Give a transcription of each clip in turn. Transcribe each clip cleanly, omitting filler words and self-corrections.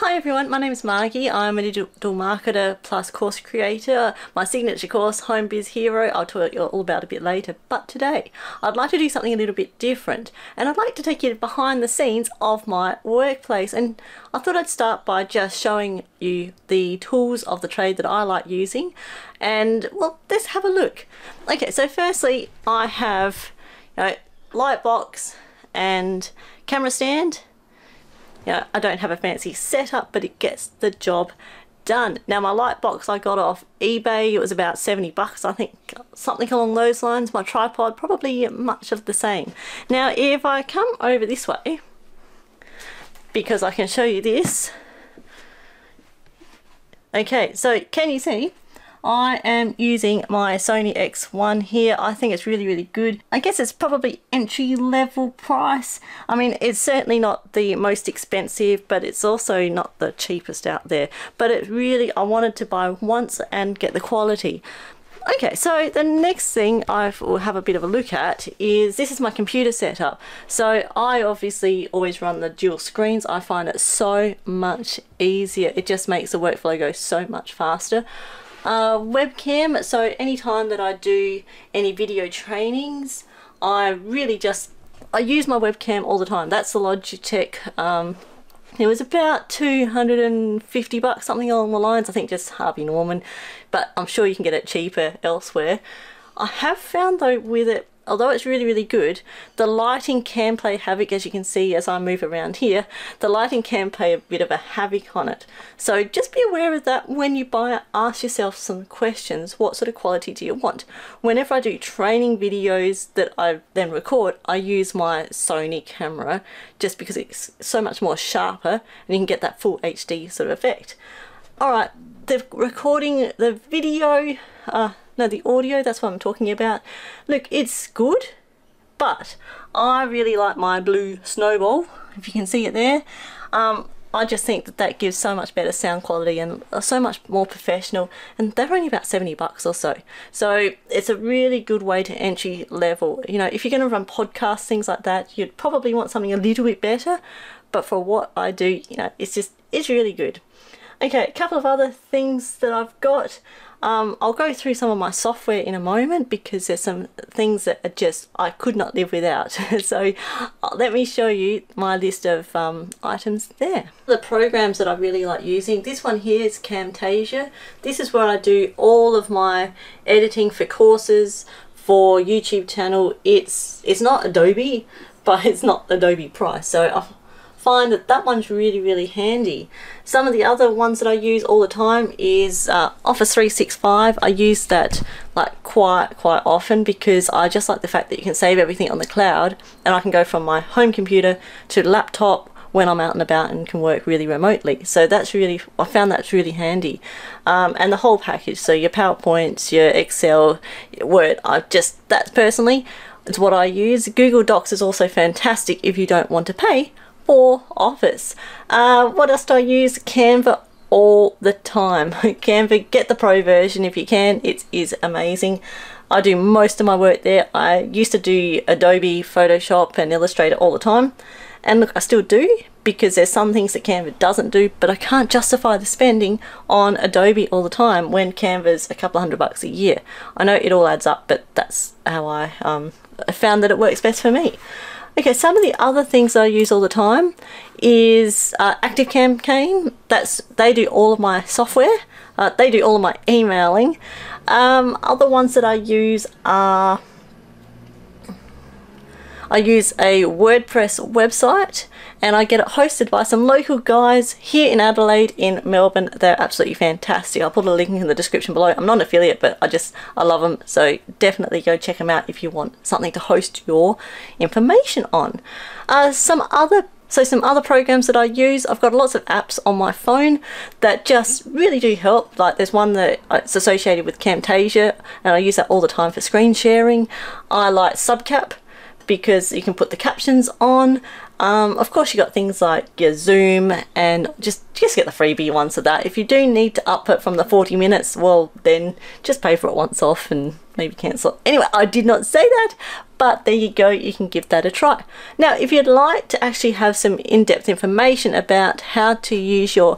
Hi everyone, my name is Margie. I'm a digital marketer plus course creator. My signature course, Home Biz Hero, I'll tell you all about a bit later. But today, I'd like to do something a little bit different. And I'd like to take you behind the scenes of my workplace. And I thought I'd start by just showing you the tools of the trade that I like using. And well, let's have a look. Okay, so firstly, I have light box and camera stand. I don't have a fancy setup, but it gets the job done. Now my light box I got off eBay. It was about 70 bucks, I think, something along those lines. My tripod, probably much of the same. Now if I come over this way, because I can show you this. Okay, so can you see? I am using my Sony X1 here. I think it's really good. I guess it's probably entry level price. I mean, it's certainly not the most expensive, but it's also not the cheapest out there. But it really, I wanted to buy once and get the quality. Okay, so the next thing I will have a bit of a look at is, this is my computer setup. So I obviously always run the dual screens. I find it so much easier. It just makes the workflow go so much faster. Webcam, so anytime that I do any video trainings, I use my webcam all the time. That's the Logitech. It was about 250 bucks, something along the lines. I think just Harvey Norman, but I'm sure you can get it cheaper elsewhere. I have found though with it, although it's really good, the lighting can play havoc, as you can see as I move around here. The lighting can play a bit of a havoc on it. So just be aware of that when you buy it. Ask yourself some questions. What sort of quality do you want? Whenever I do training videos that I then record, I use my Sony camera just because it's so much more sharper and you can get that full HD sort of effect. Alright, the recording, the video, no, the audio, that's what I'm talking about. Look, it's good, but I really like my blue Snowball, if you can see it there. I just think that that gives so much better sound quality and so much more professional, and they're only about 70 bucks or so. So it's a really good way to entry level. You know, if you're going to run podcasts, things like that, you'd probably want something a little bit better, but for what I do, it's really good. Okay, a couple of other things that I've got. I'll go through some of my software in a moment because there's some things that are just I could not live without. So let me show you my list of items there. The programs that I really like using, this one here is Camtasia. This is where I do all of my editing for courses, for YouTube channel. It's not Adobe, but it's not Adobe price. So I find that one's really handy. Some of the other ones that I use all the time is Office 365. I use that like quite often because I just like the fact that you can save everything on the cloud and I can go from my home computer to laptop when I'm out and about and can work really remotely. So that's really, I found that's really handy. And the whole package, so your PowerPoints, your Excel, your Word, that personally is what I use. Google Docs is also fantastic if you don't want to pay for Office. What else do I use? Canva all the time. Canva, get the pro version if you can. It is amazing. I do most of my work there. I used to do Adobe Photoshop and Illustrator all the time, and look, I still do because there's some things that Canva doesn't do, but I can't justify the spending on Adobe all the time when Canva's a couple of $100 a year. I know it all adds up, but that's how I found that it works best for me. Okay, some of the other things I use all the time is ActiveCampaign. They do all of my software. They do all of my emailing. Other ones that I use are, I use a WordPress website and I get it hosted by some local guys here in Adelaide, in Melbourne. They're absolutely fantastic. I'll put a link in the description below. I'm not an affiliate, but I love them. So definitely go check them out if you want something to host your information on. Some other programs that I use, I've got lots of apps on my phone that just really do help. Like there's one that it's associated with Camtasia and I use that all the time for screen sharing. I like Subcap because you can put the captions on. Of course you got things like your Zoom, and just get the freebie ones of that. If you do need to up it from the 40 minutes, well then just pay for it once off and maybe cancel. Anyway, I did not say that, but there you go, you can give that a try. Now, if you'd like to actually have some in-depth information about how to use your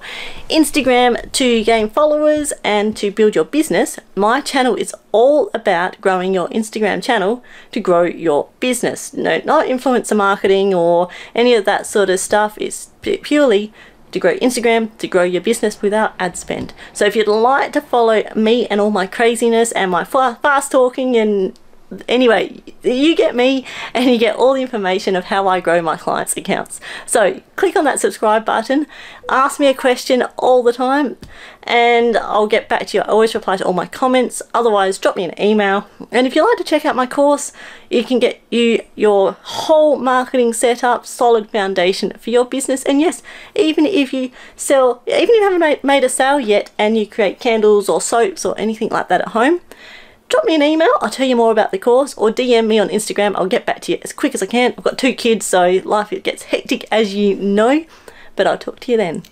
Instagram to gain followers and to build your business, my channel is all about growing your Instagram channel to grow your business. No, not influencer marketing or any of that sort of stuff. It's purely to grow Instagram, to grow your business without ad spend. So if you'd like to follow me and all my craziness and my fast talking, and anyway, you get me and you get all the information of how I grow my clients' accounts. So click on that subscribe button, ask me a question all the time, and I'll get back to you. I always reply to all my comments. Otherwise, drop me an email. And if you'd like to check out my course, it can get you your whole marketing setup, solid foundation for your business. And yes, even if you haven't made a sale yet and you create candles or soaps or anything like that at home, drop me an email, I'll tell you more about the course, or DM me on Instagram. I'll get back to you as quick as I can. I've got 2 kids, so life gets hectic, as you know, but I'll talk to you then.